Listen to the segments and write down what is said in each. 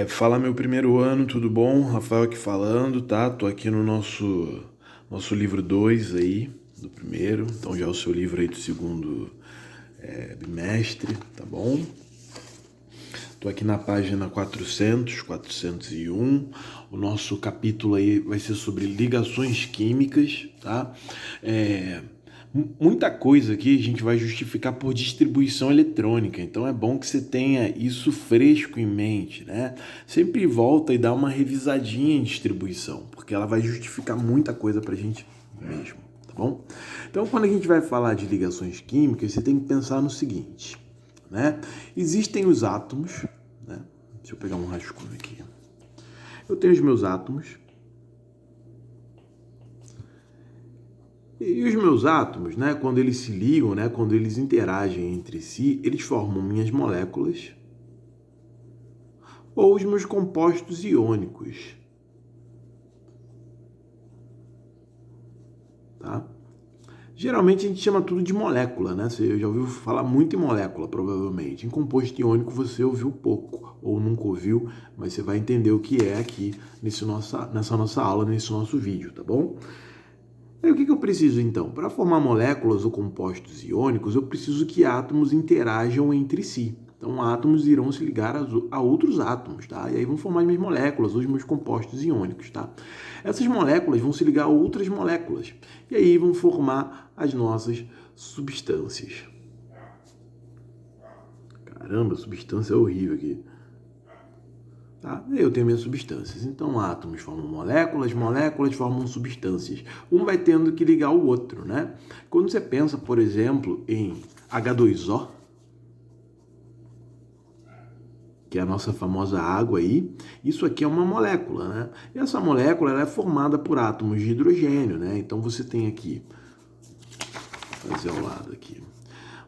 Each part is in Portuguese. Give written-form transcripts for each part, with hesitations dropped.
Fala meu primeiro ano, tudo bom? Rafael aqui falando, tá? Tô aqui no nosso livro 2 aí, do primeiro, então já é o seu livro aí do segundo bimestre, tá bom? Tô aqui na página 401. O nosso capítulo aí vai ser sobre ligações químicas, tá? Muita coisa aqui a gente vai justificar por distribuição eletrônica, então é bom que você tenha isso fresco em mente, né? Sempre volta e dá uma revisadinha em distribuição, porque ela vai justificar muita coisa pra gente mesmo, tá bom? Então, quando a gente vai falar de ligações químicas, você tem que pensar no seguinte, né? Existem os átomos, né? Deixa eu pegar um rascunho aqui. Eu tenho os meus átomos. E os meus átomos, né, quando eles se ligam, né, quando eles interagem entre si, eles formam minhas moléculas ou os meus compostos iônicos, tá? Geralmente a gente chama tudo de molécula, né? Você já ouviu falar muito em molécula, provavelmente. Em composto iônico você ouviu pouco, ou nunca ouviu, mas você vai entender o que é aqui nessa nossa aula, nesse nosso vídeo, tá bom? E o que eu preciso então? Para formar moléculas ou compostos iônicos, eu preciso que átomos interajam entre si. Então, átomos irão se ligar a outros átomos, tá? E aí vão formar as minhas moléculas, os meus compostos iônicos, tá? Essas moléculas vão se ligar a outras moléculas. E aí vão formar as nossas substâncias. Caramba, substância é horrível aqui. Tá? Eu tenho minhas substâncias. Então, átomos formam moléculas, moléculas formam substâncias. Um vai tendo que ligar o outro, né? Quando você pensa, por exemplo, em H2O, que é a nossa famosa água aí, isso aqui é uma molécula, né? E essa molécula ela é formada por átomos de hidrogênio, né? Então, você tem aqui, vou fazer ao lado aqui.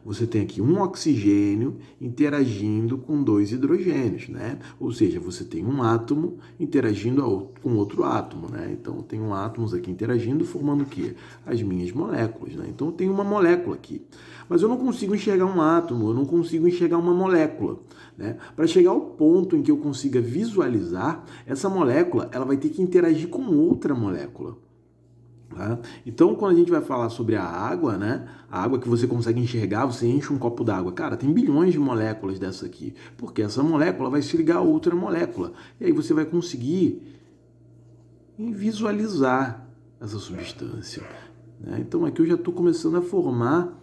Você tem aqui um oxigênio interagindo com dois hidrogênios, né? Ou seja, você tem um átomo interagindo com outro átomo, né? Então, eu tenho átomos aqui interagindo, formando o quê? As minhas moléculas, né? Então, eu tenho uma molécula aqui. Mas eu não consigo enxergar um átomo, eu não consigo enxergar uma molécula, né? Para chegar ao ponto em que eu consiga visualizar, essa molécula ela vai ter que interagir com outra molécula. Tá? Então, quando a gente vai falar sobre a água, né? A água que você consegue enxergar, você enche um copo d'água. Cara, tem bilhões de moléculas dessa aqui, porque essa molécula vai se ligar a outra molécula. E aí você vai conseguir visualizar essa substância, né? Então, aqui eu já estou começando a formar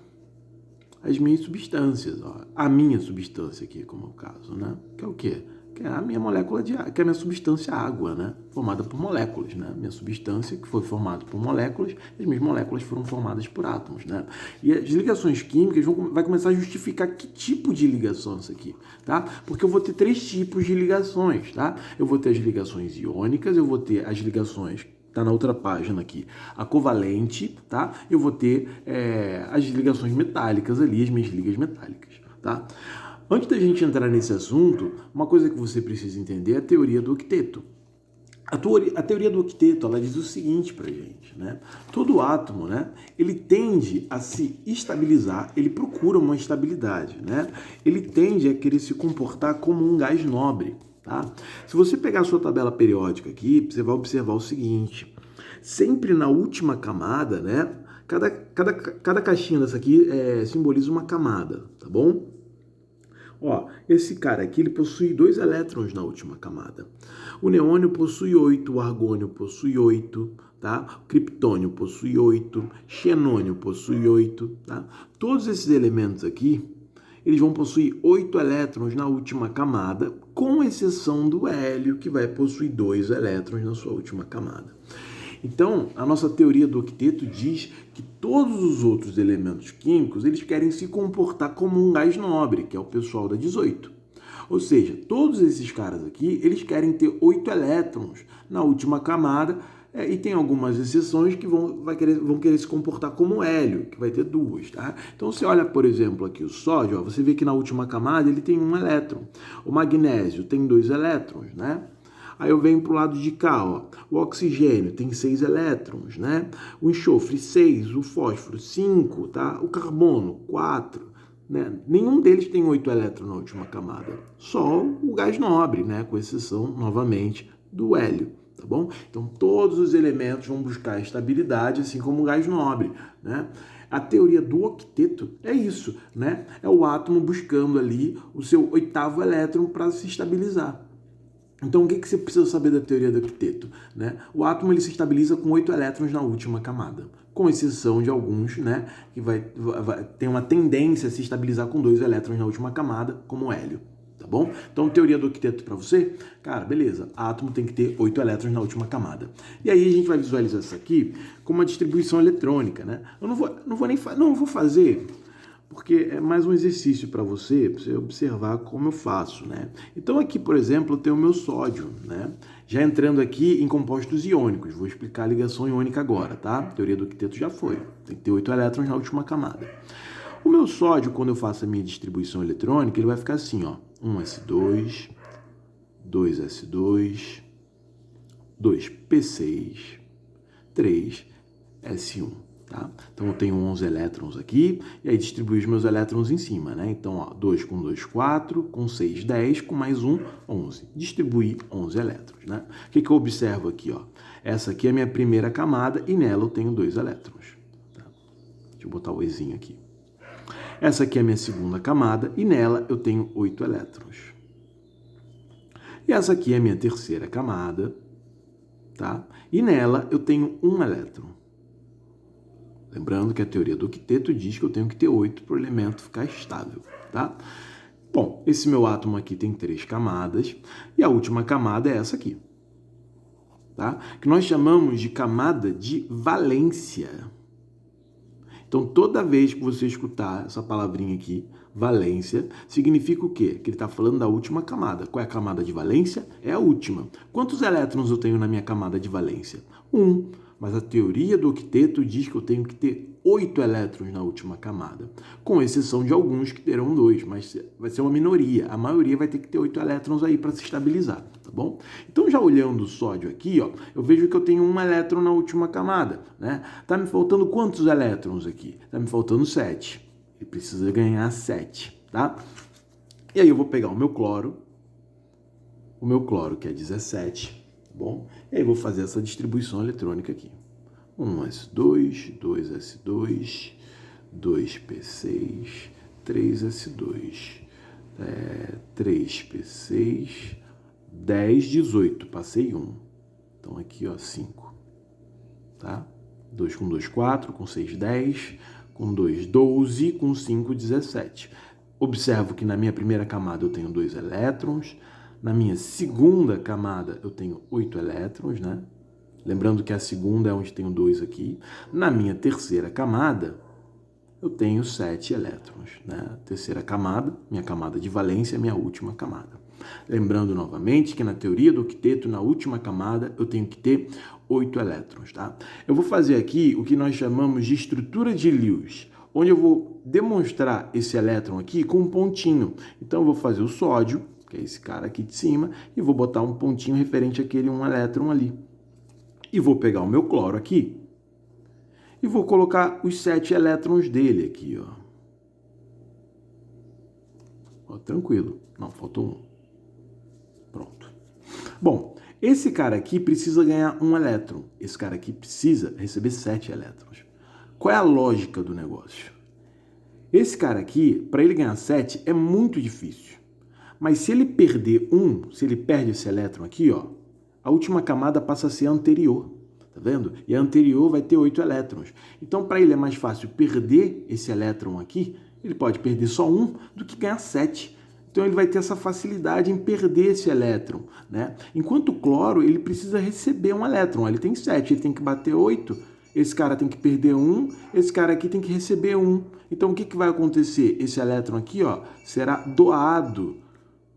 as minhas substâncias. Ó. A minha substância aqui, como é o caso, né? Que é o quê? Que é a minha molécula de água, que é a minha substância água, né? Formada por moléculas, né? Minha substância que foi formada por moléculas, as minhas moléculas foram formadas por átomos, né? E as ligações químicas vai começar a justificar que tipo de ligação é isso aqui, tá? Porque eu vou ter três tipos de ligações, tá? Eu vou ter as ligações iônicas, eu vou ter as ligações tá na outra página aqui, a covalente, tá? Eu vou ter as ligações metálicas ali, as minhas ligas metálicas, tá? Antes da gente entrar nesse assunto, uma coisa que você precisa entender é a teoria do octeto. A teoria do octeto, ela diz o seguinte pra gente, né? Todo átomo, né, ele tende a se estabilizar, ele procura uma estabilidade, né? Ele tende a querer se comportar como um gás nobre, tá? Se você pegar a sua tabela periódica aqui, você vai observar o seguinte, sempre na última camada, né, cada caixinha dessa aqui simboliza uma camada, tá bom? Ó, esse cara aqui ele possui 2 elétrons na última camada. O neônio possui 8, o argônio possui 8, tá? O criptônio possui 8, xenônio possui 8, tá? Todos esses elementos aqui, eles vão possuir 8 elétrons na última camada, com exceção do hélio, que vai possuir 2 elétrons na sua última camada. Então, a nossa teoria do octeto diz que todos os outros elementos químicos, eles querem se comportar como um gás nobre, que é o pessoal da 18. Ou seja, todos esses caras aqui, eles querem ter 8 elétrons na última camada, e tem algumas exceções que vão querer se comportar como hélio, que vai ter 2, tá? Então, você olha, por exemplo, aqui o sódio, ó, você vê que na última camada ele tem 1 elétron. O magnésio tem 2 elétrons, né? Aí eu venho para o lado de cá, ó. O oxigênio tem 6 elétrons, né? O enxofre, 6. O fósforo, 5, tá? O carbono, 4. né? Nenhum deles tem 8 elétrons na última camada. Só o gás nobre, né? Com exceção, novamente, do hélio. Tá bom? Então, todos os elementos vão buscar estabilidade, assim como o gás nobre, né? A teoria do octeto é isso, né? É o átomo buscando ali o seu 8º elétron para se estabilizar. Então, o que você precisa saber da teoria do octeto? Né? O átomo ele se estabiliza com 8 elétrons na última camada, com exceção de alguns, né, que tem uma tendência a se estabilizar com 2 elétrons na última camada, como o hélio. Tá bom? Então, teoria do octeto para você? Cara, beleza. Átomo tem que ter 8 elétrons na última camada. E aí a gente vai visualizar isso aqui como uma distribuição eletrônica, né? Eu não vou fazer, porque é mais um exercício para você observar como eu faço, né? Então aqui, por exemplo, eu tenho o meu sódio, né? Já entrando aqui em compostos iônicos. Vou explicar a ligação iônica agora, tá? A teoria do octeto já foi. Tem que ter 8 elétrons na última camada. O meu sódio, quando eu faço a minha distribuição eletrônica, ele vai ficar assim, ó. 1s2, 2s2, 2p6, 3s1. Tá? Então, eu tenho 11 elétrons aqui, e aí distribuo os meus elétrons em cima, né? Então, ó, 2 com 2, 4, com 6, 10, com mais 1, 11. Distribuí 11 elétrons, né? O que eu observo aqui, ó? Essa aqui é a minha primeira camada, e nela eu tenho 2 elétrons. Tá? Deixa eu botar o Ezinho aqui. Essa aqui é a minha segunda camada, e nela eu tenho 8 elétrons. E essa aqui é a minha terceira camada, tá? E nela eu tenho 1 elétron. Lembrando que a teoria do octeto diz que eu tenho que ter 8 para o elemento ficar estável, tá? Bom, esse meu átomo aqui tem 3 camadas, e a última camada é essa aqui, tá? Que nós chamamos de camada de valência. Então, toda vez que você escutar essa palavrinha aqui, valência, significa o quê? Que ele está falando da última camada. Qual é a camada de valência? É a última. Quantos elétrons eu tenho na minha camada de valência? 1. Mas a teoria do octeto diz que eu tenho que ter 8 elétrons na última camada, com exceção de alguns que terão 2, mas vai ser uma minoria. A maioria vai ter que ter 8 elétrons aí para se estabilizar, tá bom? Então, já olhando o sódio aqui, ó, eu vejo que eu tenho 1 elétron na última camada, né? Tá me faltando quantos elétrons aqui? Tá me faltando 7. Ele precisa ganhar 7, tá? E aí eu vou pegar o meu cloro que é 17, tá bom? E aí eu vou fazer essa distribuição eletrônica aqui. 1s2, 2s2, 2p6, 3s2, 3p6, 10, 18, passei 1. Então aqui, ó, 5, tá? 2 com 2, 4, com 6, 10, com 2, 12, com 5, 17. Observo que na minha primeira camada eu tenho 2 elétrons, na minha segunda camada eu tenho 8 elétrons, né? Lembrando que a segunda é onde tenho 2 aqui. Na minha terceira camada, eu tenho 7 elétrons, né? Terceira camada, minha camada de valência é minha última camada. Lembrando novamente que na teoria do octeto, na última camada, eu tenho que ter 8 elétrons, tá? Eu vou fazer aqui o que nós chamamos de estrutura de Lewis, onde eu vou demonstrar esse elétron aqui com um pontinho. Então, eu vou fazer o sódio, que é esse cara aqui de cima, e vou botar um pontinho referente àquele 1 elétron ali. E vou pegar o meu cloro aqui e vou colocar os 7 elétrons dele aqui, ó. Ó, tranquilo. Não, faltou 1. Pronto. Bom, esse cara aqui precisa ganhar 1 elétron. Esse cara aqui precisa receber 7 elétrons. Qual é a lógica do negócio? Esse cara aqui, para ele ganhar 7, é muito difícil. Mas se ele perder 1, se ele perde esse elétron aqui, ó, a última camada passa a ser a anterior, tá vendo? E a anterior vai ter 8 elétrons. Então, para ele é mais fácil perder esse elétron aqui, ele pode perder só 1 do que ganhar 7. Então, ele vai ter essa facilidade em perder esse elétron, né? Enquanto o cloro, ele precisa receber 1 elétron. Ele tem 7, ele tem que bater 8. Esse cara tem que perder 1, esse cara aqui tem que receber 1. Então, o que vai acontecer? Esse elétron aqui, ó, será doado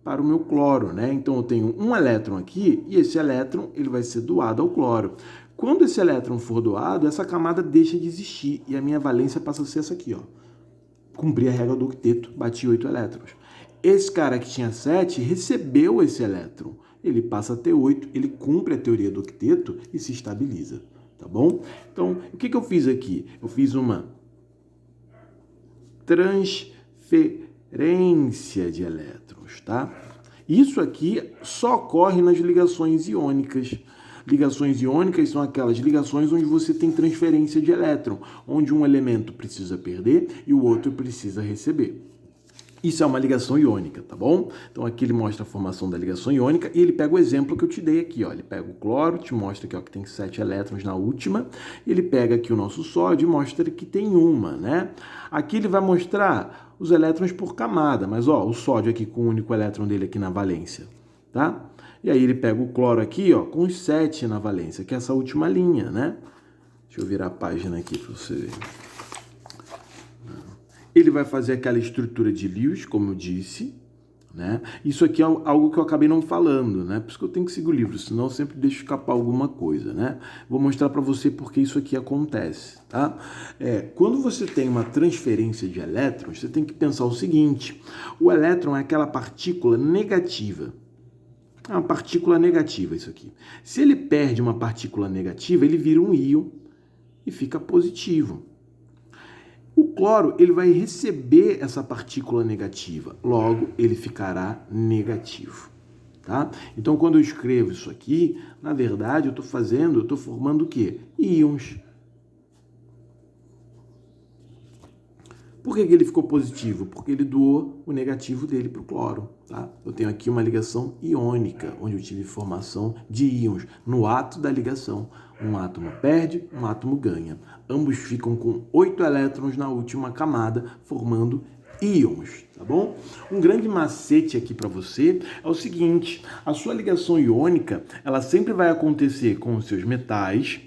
para o meu cloro, né? Então, eu tenho 1 elétron aqui e esse elétron ele vai ser doado ao cloro. Quando esse elétron for doado, essa camada deixa de existir e a minha valência passa a ser essa aqui, ó. Cumpri a regra do octeto, bati 8 elétrons. Esse cara que tinha 7 recebeu esse elétron. Ele passa a ter 8, ele cumpre a teoria do octeto e se estabiliza, tá bom? Então, o que eu fiz aqui? Eu fiz uma transferência transferência de elétrons, tá? Isso aqui só ocorre nas ligações iônicas. Ligações iônicas são aquelas ligações onde você tem transferência de elétron, onde um elemento precisa perder e o outro precisa receber. Isso é uma ligação iônica, tá bom? Então aqui ele mostra a formação da ligação iônica e ele pega o exemplo que eu te dei aqui, ó. Ele pega o cloro, te mostra aqui, ó, que tem 7 elétrons na última. Ele pega aqui o nosso sódio e mostra que tem uma, né? Aqui ele vai mostrar os elétrons por camada, mas ó, o sódio aqui com o único elétron dele aqui na valência, tá? E aí ele pega o cloro aqui, ó, com os 7 na valência, que é essa última linha, né? Deixa eu virar a página aqui para você ver. Ele vai fazer aquela estrutura de Lewis, como eu disse, né? Isso aqui é algo que eu acabei não falando, né? Por isso que eu tenho que seguir o livro, senão eu sempre deixo escapar alguma coisa, né? Vou mostrar para você porque isso aqui acontece, tá? Quando você tem uma transferência de elétrons, você tem que pensar o seguinte: o elétron é aquela partícula negativa. É uma partícula negativa isso aqui. Se ele perde uma partícula negativa, ele vira um íon e fica positivo. O cloro, ele vai receber essa partícula negativa, logo ele ficará negativo, tá? Então, quando eu escrevo isso aqui, na verdade, eu estou formando o quê? Íons. Por que ele ficou positivo? Porque ele doou o negativo dele para o cloro, tá? Eu tenho aqui uma ligação iônica, onde eu tive formação de íons no ato da ligação. Um átomo perde, um átomo ganha. Ambos ficam com 8 elétrons na última camada, formando íons, tá bom? Um grande macete aqui para você é o seguinte: a sua ligação iônica, ela sempre vai acontecer com os seus metais,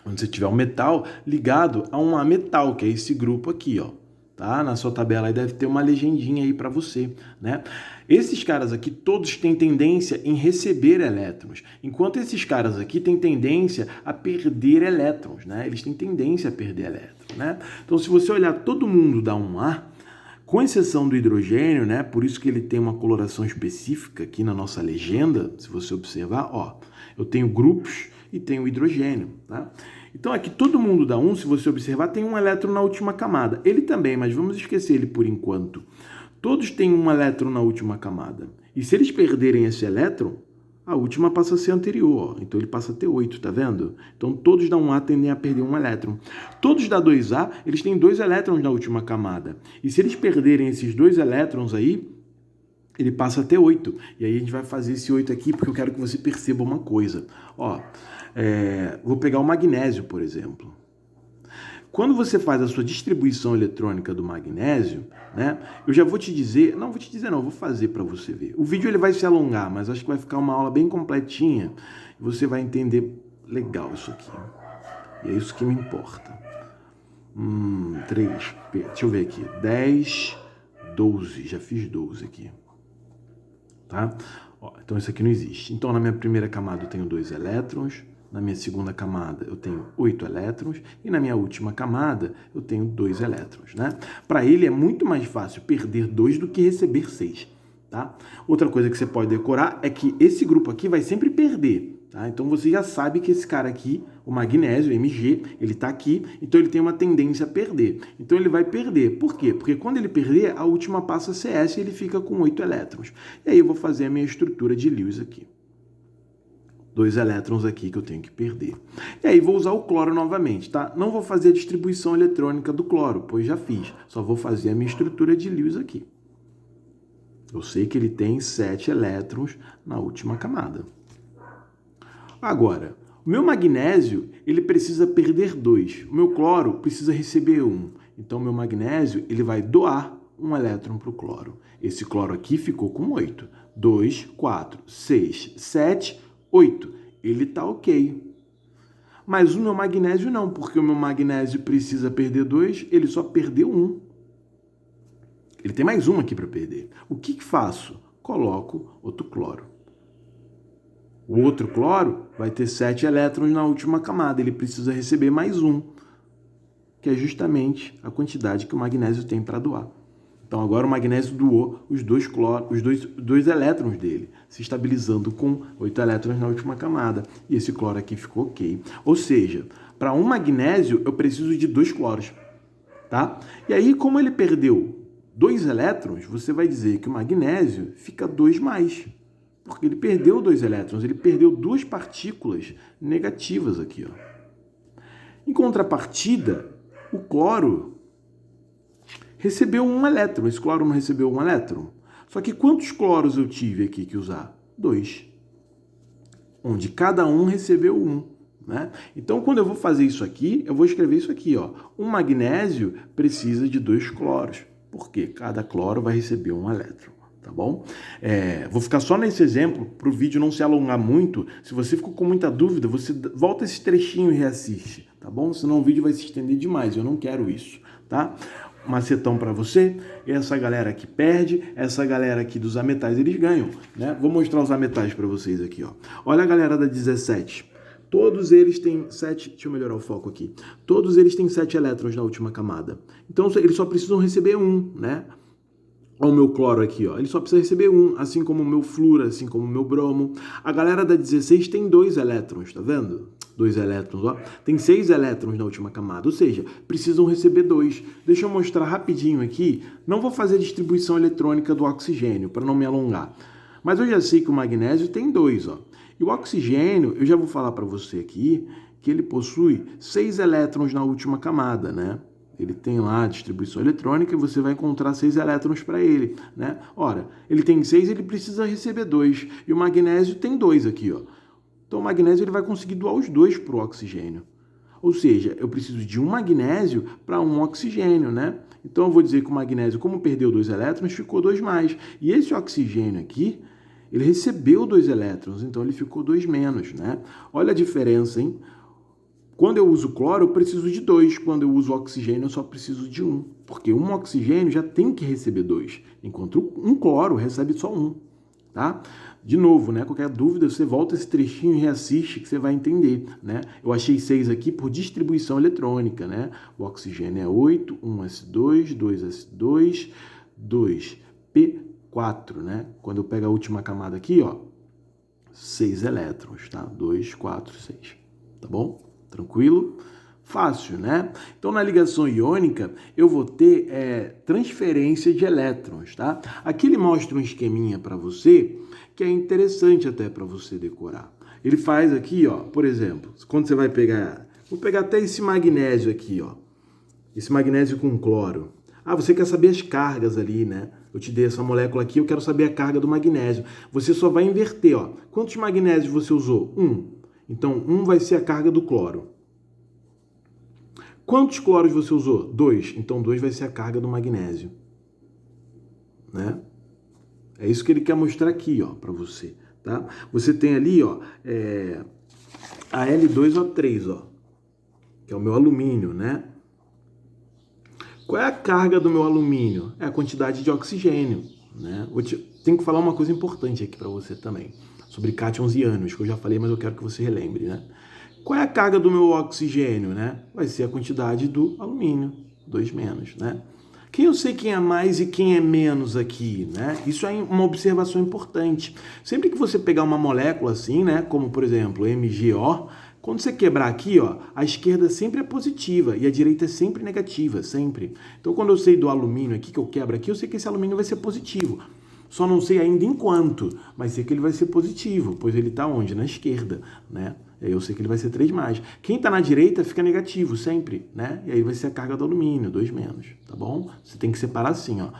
onde você tiver um metal ligado a um ametal, que é esse grupo aqui, ó. Tá? Na sua tabela aí deve ter uma legendinha aí para você, né? Esses caras aqui todos têm tendência em receber elétrons, enquanto esses caras aqui têm tendência a perder elétrons, né? Eles têm tendência a perder elétrons, né? Então, se você olhar, todo mundo dá um A, com exceção do hidrogênio, né? Por isso que ele tem uma coloração específica aqui na nossa legenda, se você observar, ó, eu tenho grupos e tenho hidrogênio, tá? Então aqui todo mundo dá um, se você observar, tem um elétron na última camada. Ele também, mas vamos esquecer ele por enquanto. Todos têm um elétron na última camada. E se eles perderem esse elétron, a última passa a ser anterior, ó. Então ele passa a ter 8, tá vendo? Então todos da 1A tendem a perder um elétron. Todos da 2A, eles têm 2 elétrons na última camada. E se eles perderem esses 2 elétrons aí, ele passa a ter 8. E aí a gente vai fazer esse 8 aqui, porque eu quero que você perceba uma coisa. Ó, vou pegar o magnésio, por exemplo. Quando você faz a sua distribuição eletrônica do magnésio, né, eu já vou te dizer, não vou fazer para você ver. O vídeo ele vai se alongar, mas acho que vai ficar uma aula bem completinha e você vai entender legal isso aqui. E é isso que me importa. 3, deixa eu ver aqui, 10, 12, já fiz 12 aqui. Tá? Ó, então isso aqui não existe. Então na minha primeira camada eu tenho 2 elétrons, na minha segunda camada eu tenho 8 elétrons e na minha última camada eu tenho 2 elétrons, né? Para ele é muito mais fácil perder 2 do que receber 6, tá? Outra coisa que você pode decorar é que esse grupo aqui vai sempre perder, tá? Então você já sabe que esse cara aqui, o magnésio, Mg, ele está aqui, então ele tem uma tendência a perder. Então ele vai perder. Por quê? Porque quando ele perder, a última passa a ser S e ele fica com 8 elétrons. E aí eu vou fazer a minha estrutura de Lewis aqui. 2 elétrons aqui que eu tenho que perder. E aí vou usar o cloro novamente, tá? Não vou fazer a distribuição eletrônica do cloro, pois já fiz. Só vou fazer a minha estrutura de Lewis aqui. Eu sei que ele tem 7 elétrons na última camada. Agora, o meu magnésio, ele precisa perder 2. O meu cloro precisa receber 1. Então, o meu magnésio, ele vai doar um elétron para o cloro. Esse cloro aqui ficou com 8. 2, 4, 6, 7, 8. Ele está ok. Mas o meu magnésio não, porque o meu magnésio precisa perder 2, ele só perdeu 1. Ele tem mais 1 aqui para perder. O que faço? Coloco outro cloro. O outro cloro vai ter 7 elétrons na última camada. Ele precisa receber mais 1, que é justamente a quantidade que o magnésio tem para doar. Então agora o magnésio doou os 2 elétrons dele, se estabilizando com 8 elétrons na última camada. E esse cloro aqui ficou ok. Ou seja, para um magnésio eu preciso de 2 cloros, tá? E aí, como ele perdeu 2 elétrons, você vai dizer que o magnésio fica 2+, porque ele perdeu 2 elétrons, ele perdeu 2 partículas negativas aqui, ó. Em contrapartida, o cloro recebeu 1 elétron. Esse cloro não recebeu 1 elétron? Só que quantos cloros eu tive aqui que usar? 2. Onde cada um recebeu 1. Né? Então, quando eu vou fazer isso aqui, eu vou escrever isso aqui, ó. Um magnésio precisa de 2 cloros, porque cada cloro vai receber 1 elétron, tá bom? Vou ficar só nesse exemplo, para o vídeo não se alongar muito. Se você ficou com muita dúvida, você volta esse trechinho e reassiste, tá bom? Senão o vídeo vai se estender demais, eu não quero isso, tá? Macetão para você, essa galera que perde, essa galera aqui dos ametais, eles ganham, né? Vou mostrar os ametais para vocês aqui, ó. Olha a galera da 17. Todos eles têm 7, deixa eu melhorar o foco aqui. Todos eles têm 7 elétrons na última camada. Então, eles só precisam receber 1, né? Olha o meu cloro aqui, ó. Ele só precisa receber 1, assim como o meu flúor, assim como o meu bromo. A galera da 16 tem 2 elétrons, tá vendo? 2 elétrons, ó. Tem 6 elétrons na última camada, ou seja, precisam receber 2. Deixa eu mostrar rapidinho aqui. Não vou fazer a distribuição eletrônica do oxigênio, para não me alongar. Mas eu já sei que o magnésio tem 2, ó. E o oxigênio, eu já vou falar para você aqui, que ele possui 6 elétrons na última camada, né? Ele tem lá a distribuição eletrônica e você vai encontrar 6 elétrons para ele, né? Ora, ele tem 6, ele precisa receber 2. E o magnésio tem 2 aqui, ó. Então o magnésio ele vai conseguir doar os 2 para o oxigênio. Ou seja, eu preciso de um magnésio para um oxigênio, né? Então eu vou dizer que o magnésio, como perdeu 2 elétrons, ficou 2+. E esse oxigênio aqui, ele recebeu 2 elétrons, então ele ficou 2-, né? Olha a diferença, hein? Quando eu uso cloro, eu preciso de 2. Quando eu uso oxigênio, eu só preciso de 1. Porque um oxigênio já tem que receber 2, enquanto um cloro recebe só 1. Tá? De novo, né? Qualquer dúvida, você volta esse trechinho e reassiste que você vai entender, né? Eu achei 6 aqui por distribuição eletrônica, né? O oxigênio é 8, 1s2, 2s2, 2p4, né? Quando eu pego a última camada aqui, ó, 6 elétrons, tá? 2, 4, 6, tá bom? Tranquilo? Fácil, né? Então, na ligação iônica, eu vou ter transferência de elétrons, tá? Aqui ele mostra um esqueminha para você que é interessante até para você decorar. Ele faz aqui, ó, por exemplo, quando você vai pegar... Vou pegar até esse magnésio aqui, ó. Esse magnésio com cloro. Ah, você quer saber as cargas ali, né? Eu te dei essa molécula aqui, eu quero saber a carga do magnésio. Você só vai inverter, ó. Quantos magnésios você usou? 1. Então, 1 vai ser a carga do cloro. Quantos cloros você usou? 2. Então, 2 vai ser a carga do magnésio. Né? É isso que ele quer mostrar aqui, ó, para você. Tá? Você tem ali, ó, a L2O3, ó, que é o meu alumínio, né? Qual é a carga do meu alumínio? É a quantidade de oxigênio, né? Tenho que falar uma coisa importante aqui para você também, sobre cátions e ânions, que eu já falei, mas eu quero que você relembre, né? Qual é a carga do meu oxigênio, né? Vai ser a quantidade do alumínio, 2-, né? Eu sei quem é mais e quem é menos aqui, né? Isso é uma observação importante. Sempre que você pegar uma molécula assim, né? Como, por exemplo, MgO, quando você quebrar aqui, ó, a esquerda sempre é positiva e a direita é sempre negativa, sempre. Então, quando eu sei do alumínio aqui, que eu quebro aqui, eu sei que esse alumínio vai ser positivo. Só não sei ainda em quanto, mas sei que ele vai ser positivo, pois ele está onde? Na esquerda, né? Eu sei que ele vai ser 3+. Quem está na direita fica negativo sempre, né? E aí vai ser a carga do alumínio, 2-, tá bom? Você tem que separar assim, ó.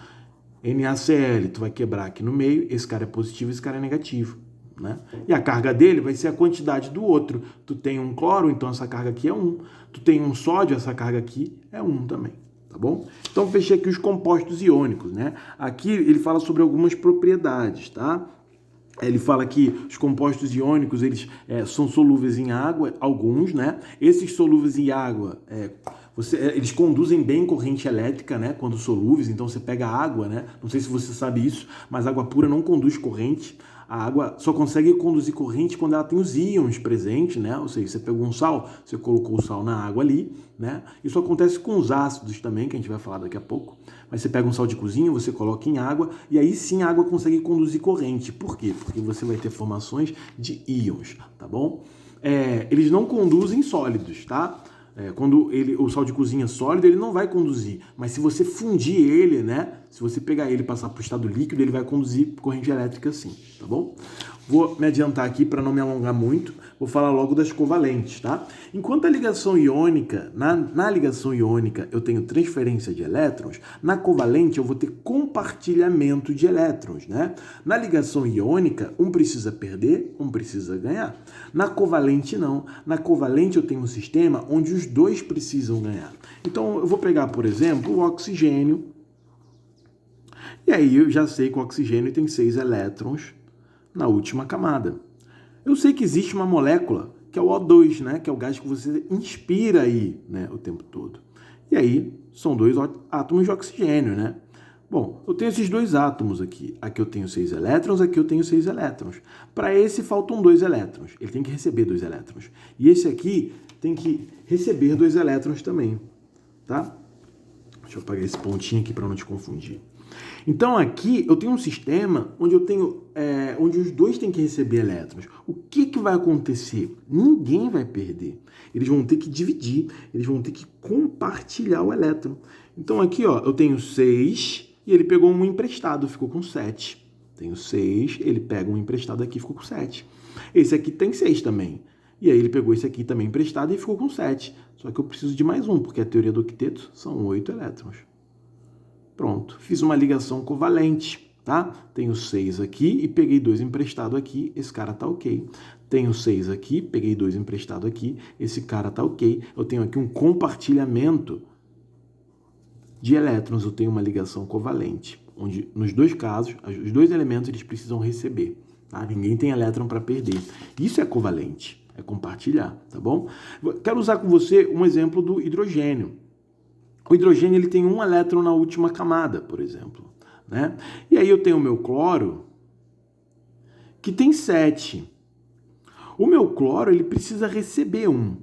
NaCl, tu vai quebrar aqui no meio, esse cara é positivo, esse cara é negativo, né? E a carga dele vai ser a quantidade do outro. Tu tem um cloro, então essa carga aqui é 1. Tu tem um sódio, essa carga aqui é 1 também. Tá bom? Então, fechei aqui os compostos iônicos, né? Aqui ele fala sobre algumas propriedades, tá? Ele fala que os compostos iônicos, eles são solúveis em água, alguns, né? Esses solúveis em água, eles conduzem bem corrente elétrica, né? Quando solúveis, então você pega água, né? Não sei se você sabe isso, mas água pura não conduz corrente. A água só consegue conduzir corrente quando ela tem os íons presentes, né? Ou seja, você pegou um sal, você colocou o sal na água ali, né? Isso acontece com os ácidos também, que a gente vai falar daqui a pouco. Mas você pega um sal de cozinha, você coloca em água, e aí sim a água consegue conduzir corrente. Por quê? Porque você vai ter formações de íons, tá bom? Eles não conduzem sólidos, tá? Quando o sal de cozinha é sólido, ele não vai conduzir. Mas se você fundir ele, né? Se você pegar ele e passar para o estado líquido, ele vai conduzir corrente elétrica sim, tá bom? Vou me adiantar aqui para não me alongar muito, vou falar logo das covalentes, tá? Enquanto a ligação iônica, na ligação iônica eu tenho transferência de elétrons, na covalente eu vou ter compartilhamento de elétrons, né? Na ligação iônica, um precisa perder, um precisa ganhar. Na covalente não. Na covalente eu tenho um sistema onde os dois precisam ganhar. Então eu vou pegar, por exemplo, o oxigênio, e aí eu já sei que o oxigênio tem 6 elétrons na última camada. Eu sei que existe uma molécula, que é o O2, né? Que é o gás que você inspira aí, né? O tempo todo. E aí, são 2 átomos de oxigênio, né? Bom, eu tenho esses 2 átomos aqui. Aqui eu tenho 6 elétrons, aqui eu tenho 6 elétrons. Para esse faltam 2 elétrons. Ele tem que receber 2 elétrons. E esse aqui tem que receber 2 elétrons também, tá? Deixa eu apagar esse pontinho aqui para não te confundir. Então aqui eu tenho um sistema onde eu tenho, onde os dois têm que receber elétrons. O que vai acontecer? Ninguém vai perder. Eles vão ter que dividir, eles vão ter que compartilhar o elétron. Então aqui ó, eu tenho 6 e ele pegou um emprestado, ficou com 7. Tenho 6, ele pega um emprestado aqui, ficou com 7. Esse aqui tem 6 também. E aí ele pegou esse aqui também emprestado e ficou com 7. Só que eu preciso de mais um, porque a teoria do octeto são 8 elétrons. Pronto, fiz uma ligação covalente, tá? Tenho 6 aqui e peguei 2 emprestado aqui, esse cara tá ok. Tenho 6 aqui, peguei 2 emprestado aqui, esse cara tá ok. Eu tenho aqui um compartilhamento de elétrons, eu tenho uma ligação covalente, onde nos 2 casos, os 2 elementos eles precisam receber, tá? Ninguém tem elétron para perder. Isso é covalente, é compartilhar, tá bom? Quero usar com você um exemplo do hidrogênio. O hidrogênio ele tem um elétron na última camada, por exemplo, né? E aí eu tenho o meu cloro, que tem 7. O meu cloro ele precisa receber 1.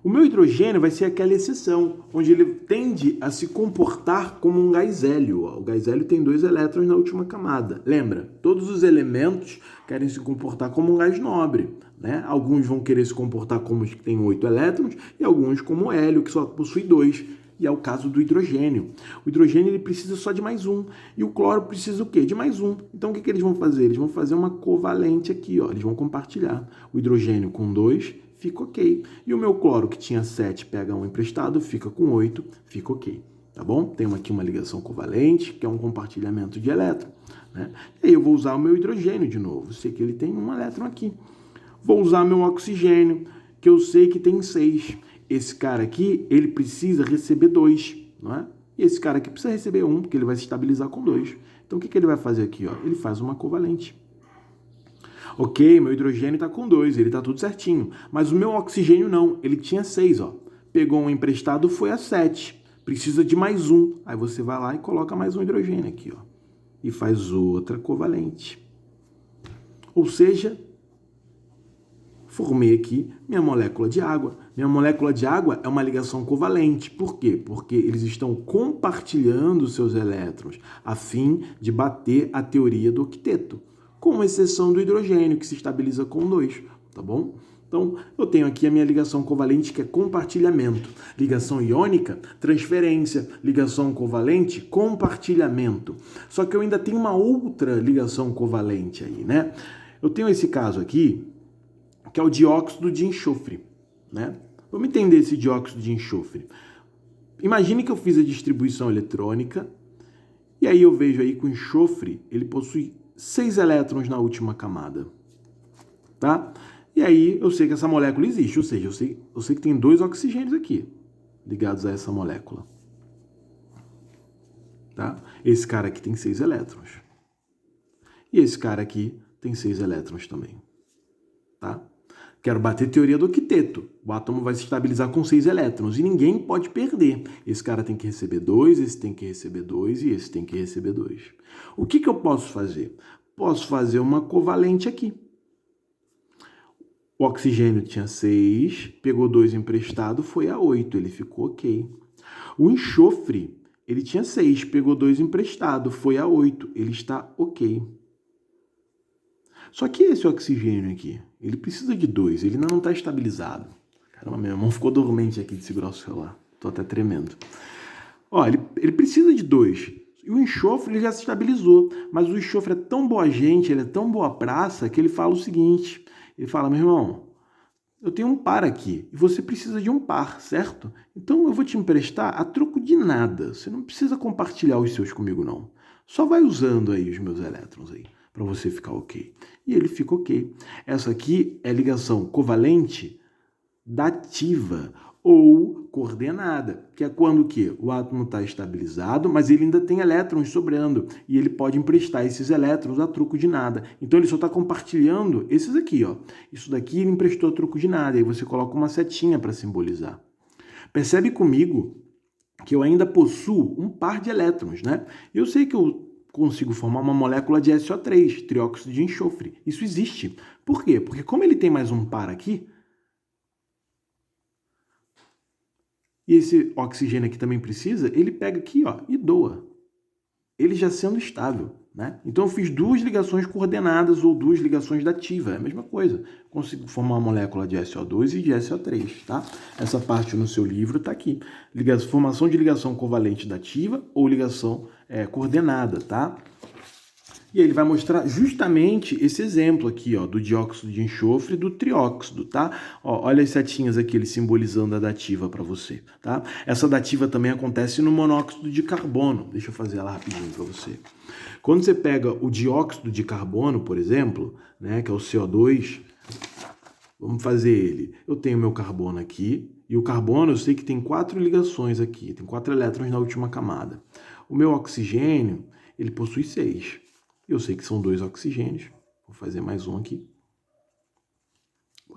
O meu hidrogênio vai ser aquela exceção, onde ele tende a se comportar como um gás hélio. O gás hélio tem 2 elétrons na última camada. Lembra? Todos os elementos querem se comportar como um gás nobre, né? Alguns vão querer se comportar como os que têm 8 elétrons e alguns como o hélio, que só possui 2. E é o caso do hidrogênio. O hidrogênio ele precisa só de mais 1. E o cloro precisa o quê? De mais 1. Então o que eles vão fazer? Eles vão fazer uma covalente aqui, ó. Eles vão compartilhar. O hidrogênio com 2 fica ok. E o meu cloro que tinha 7 pega um emprestado, fica com 8, fica ok. Tá bom? Tem aqui uma ligação covalente, que é um compartilhamento de elétron, né? E aí eu vou usar o meu hidrogênio de novo. Sei que ele tem um elétron aqui. Vou usar meu oxigênio, que eu sei que tem 6. Esse cara aqui, ele precisa receber 2, não é? E esse cara aqui precisa receber 1, porque ele vai se estabilizar com 2. Então, o que ele vai fazer aqui? Ó? Ele faz uma covalente. Ok, meu hidrogênio está com 2, ele está tudo certinho. Mas o meu oxigênio não, ele tinha 6, ó. Pegou um emprestado, foi a 7. Precisa de mais 1. Aí você vai lá e coloca mais um hidrogênio aqui, ó. E faz outra covalente. Ou seja, formei aqui minha molécula de água. Minha molécula de água é uma ligação covalente. Por quê? Porque eles estão compartilhando seus elétrons a fim de bater a teoria do octeto, com exceção do hidrogênio, que se estabiliza com 2, tá bom? Então, eu tenho aqui a minha ligação covalente, que é compartilhamento. Ligação iônica, transferência. Ligação covalente, compartilhamento. Só que eu ainda tenho uma outra ligação covalente aí, né? Eu tenho esse caso aqui, que é o dióxido de enxofre, né? Vamos entender esse dióxido de enxofre. Imagine que eu fiz a distribuição eletrônica e aí eu vejo aí que o enxofre, ele possui 6 elétrons na última camada, tá? E aí eu sei que essa molécula existe, ou seja, eu sei que tem 2 oxigênios aqui ligados a essa molécula, tá? Esse cara aqui tem 6 elétrons. E esse cara aqui tem 6 elétrons também, tá? Quero bater teoria do octeto. O átomo vai se estabilizar com 6 elétrons e ninguém pode perder. Esse cara tem que receber 2, esse tem que receber 2 e esse tem que receber 2. O que eu posso fazer? Posso fazer uma covalente aqui. O oxigênio tinha 6, pegou 2 emprestado, foi a 8, ele ficou ok. O enxofre, ele tinha 6, pegou 2 emprestado, foi a 8, ele está ok. Só que esse oxigênio aqui, ele precisa de 2, ele ainda não está estabilizado. Caramba, minha mão ficou dormente aqui de segurar o celular. Estou até tremendo. Ó, ele precisa de 2. E o enxofre ele já se estabilizou, mas o enxofre é tão boa gente, ele é tão boa praça, que ele fala o seguinte, ele fala, meu irmão, eu tenho um par aqui, e você precisa de um par, certo? Então eu vou te emprestar a troco de nada, você não precisa compartilhar os seus comigo não. Só vai usando aí os meus elétrons aí, para você ficar ok. E ele fica ok. Essa aqui é ligação covalente dativa ou coordenada, que é quando o quê? O átomo está estabilizado, mas ele ainda tem elétrons sobrando e ele pode emprestar esses elétrons a troco de nada. Então ele só está compartilhando esses aqui, ó. Isso daqui ele emprestou a troco de nada, aí você coloca uma setinha para simbolizar. Percebe comigo que eu ainda possuo um par de elétrons, né? Eu sei que eu consigo formar uma molécula de SO3, trióxido de enxofre. Isso existe. Por quê? Porque como ele tem mais um par aqui, e esse oxigênio aqui também precisa, ele pega aqui, ó, e doa. Ele já sendo estável, né? Então eu fiz duas ligações coordenadas ou duas ligações dativas, é a mesma coisa. Consigo formar uma molécula de SO2 e de SO3, tá? Essa parte no seu livro está aqui. Formação de ligação covalente dativa ou ligação coordenada, tá? E aí ele vai mostrar justamente esse exemplo aqui, ó, do dióxido de enxofre e do trióxido, tá? Ó, olha as setinhas aqui, ele simbolizando a dativa para você, tá? Essa dativa também acontece no monóxido de carbono. Deixa eu fazer ela rapidinho para você. Quando você pega o dióxido de carbono, por exemplo, né, que é o CO2, vamos fazer ele. Eu tenho meu carbono aqui, e o carbono eu sei que tem 4 ligações aqui, tem 4 elétrons na última camada. O meu oxigênio, ele possui 6. Eu sei que são 2 oxigênios. Vou fazer mais um aqui.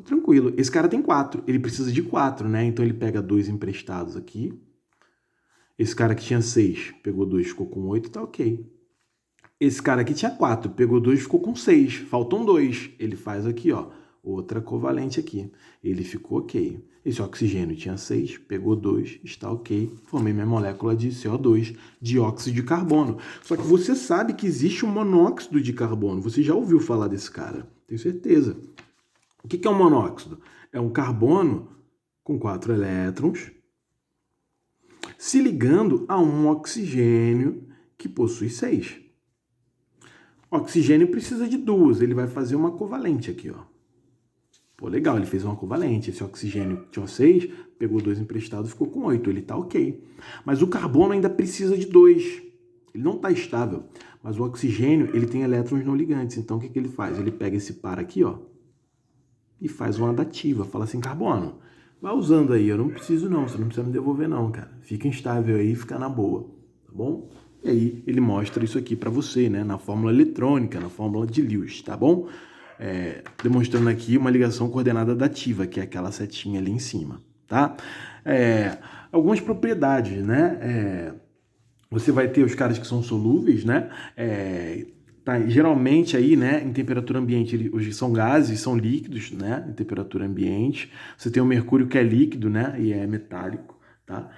Tranquilo. Esse cara tem 4. Ele precisa de 4, né? Então ele pega 2 emprestados aqui. Esse cara que tinha 6, pegou 2, ficou com 8, tá ok. Esse cara aqui tinha 4, pegou 2, ficou com 6. Faltam 2. Ele faz aqui, ó, outra covalente aqui. Ele ficou ok. Esse oxigênio tinha 6, pegou 2, está ok. Formei minha molécula de CO2, dióxido de carbono. Só que você sabe que existe um monóxido de carbono. Você já ouviu falar desse cara? Tenho certeza. O que é um monóxido? É um carbono com 4 elétrons se ligando a um oxigênio que possui 6. O oxigênio precisa de 2. Ele vai fazer uma covalente aqui, ó. Pô, legal, ele fez uma covalente. Esse oxigênio tinha 6, pegou 2 emprestados, ficou com 8. Ele está ok. Mas o carbono ainda precisa de 2. Ele não está estável. Mas o oxigênio, ele tem elétrons não ligantes. Então, o que ele faz? Ele pega esse par aqui, ó, e faz uma dativa. Fala assim, carbono, vai usando aí. Eu não preciso não. Você não precisa me devolver não, cara. Fica instável aí, fica na boa. Tá bom? E aí, ele mostra isso aqui para você, né? Na fórmula eletrônica, na fórmula de Lewis, tá bom? Demonstrando aqui uma ligação coordenada dativa, que é aquela setinha ali em cima, tá? Algumas propriedades, né? Você vai ter os caras que são solúveis, né? Geralmente aí, né, em temperatura ambiente, hoje são gases, são líquidos, né, em temperatura ambiente. Você tem o mercúrio que é líquido, né, e é metálico, tá?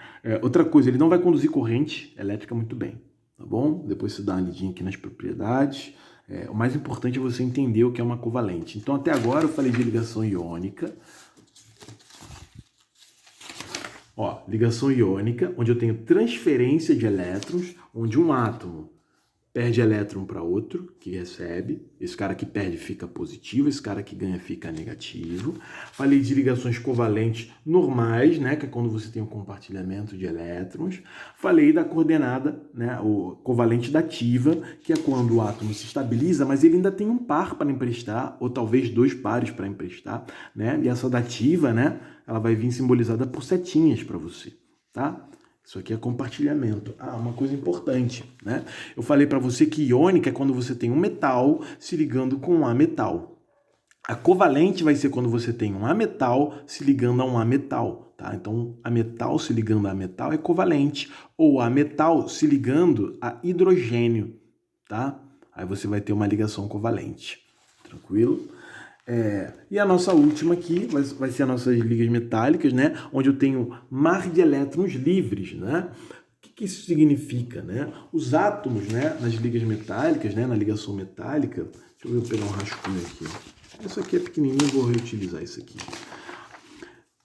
Outra coisa, ele não vai conduzir corrente elétrica muito bem, tá bom? Depois você dá uma lidinha aqui nas propriedades. O mais importante é você entender o que é uma covalente. Então, até agora eu falei de ligação iônica. Ó, ligação iônica, onde eu tenho transferência de elétrons, onde um átomo perde elétron para outro, que recebe. Esse cara que perde fica positivo, esse cara que ganha fica negativo. Falei de ligações covalentes normais, né, que é quando você tem um compartilhamento de elétrons. Falei da coordenada, né, o covalente dativa, que é quando o átomo se estabiliza, mas ele ainda tem um par para emprestar, ou talvez 2 pares para emprestar, né? E essa dativa, né, ela vai vir simbolizada por setinhas para você, tá? Isso aqui é compartilhamento. Uma coisa importante, né? Eu falei para você que iônica é quando você tem um metal se ligando com um ametal. A covalente vai ser quando você tem um ametal se ligando a um ametal, tá? Então, ametal se ligando a metal é covalente, ou ametal se ligando a hidrogênio, tá? Aí você vai ter uma ligação covalente. Tranquilo? E a nossa última aqui vai ser as nossas ligas metálicas, né? Onde eu tenho mar de elétrons livres, né? O que isso significa, né? Os átomos, né, nas ligas metálicas, né, na ligação metálica, deixa eu pegar um rascunho aqui. Isso aqui é pequenininho, vou reutilizar isso aqui.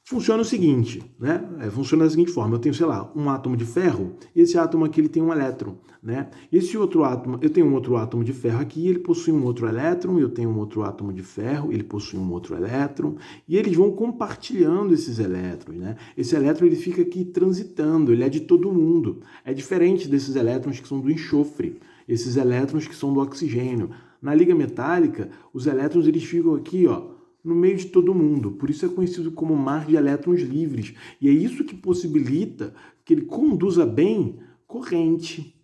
Funciona o seguinte, né? Funciona da seguinte forma: eu tenho, sei lá, um átomo de ferro, e esse átomo aqui ele tem um elétron, né? Esse outro átomo, eu tenho um outro átomo de ferro aqui, ele possui um outro elétron, eu tenho um outro átomo de ferro, ele possui um outro elétron, e eles vão compartilhando esses elétrons, né? Esse elétron ele fica aqui transitando, ele é de todo mundo. É diferente desses elétrons que são do enxofre, esses elétrons que são do oxigênio. Na liga metálica, os elétrons eles ficam aqui, ó, no meio de todo mundo. Por isso é conhecido como mar de elétrons livres. E é isso que possibilita que ele conduza bem corrente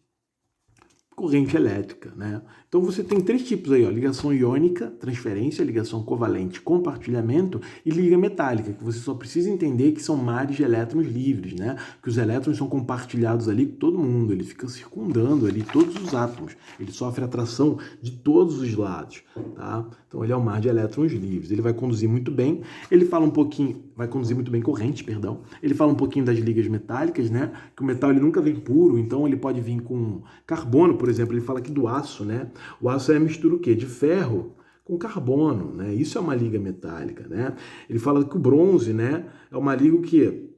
elétrica, né? Então você tem três tipos aí, ó: ligação iônica, transferência, ligação covalente, compartilhamento e liga metálica, que você só precisa entender que são mares de elétrons livres, né? Que os elétrons são compartilhados ali com todo mundo, ele fica circundando ali todos os átomos, ele sofre atração de todos os lados, tá? Então ele é um mar de elétrons livres, ele vai conduzir muito bem, ele fala um pouquinho, vai conduzir muito bem corrente, perdão, ele fala um pouquinho das ligas metálicas, né? Que o metal ele nunca vem puro, então ele pode vir com carbono, por exemplo, ele fala aqui do aço, né? O aço é a mistura o quê? De ferro com carbono, né? Isso é uma liga metálica, né? Ele fala que o bronze, né, é uma liga que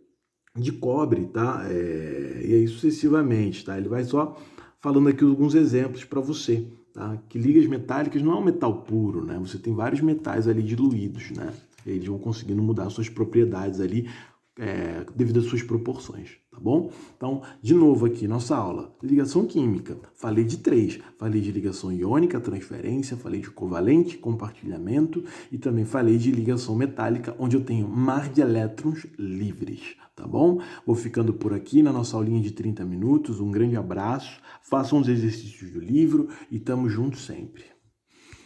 de cobre, tá? E aí sucessivamente, tá? Ele vai só falando aqui alguns exemplos para você, tá? Que ligas metálicas não é um metal puro, né? Você tem vários metais ali diluídos, né? Eles vão conseguindo mudar suas propriedades ali devido às suas proporções, tá bom? Então, de novo aqui, nossa aula, ligação química, falei de três, falei de ligação iônica, transferência, falei de covalente, compartilhamento e também falei de ligação metálica, onde eu tenho mar de elétrons livres, tá bom? Vou ficando por aqui na nossa aulinha de 30 minutos, um grande abraço, façam os exercícios do livro e tamo junto sempre.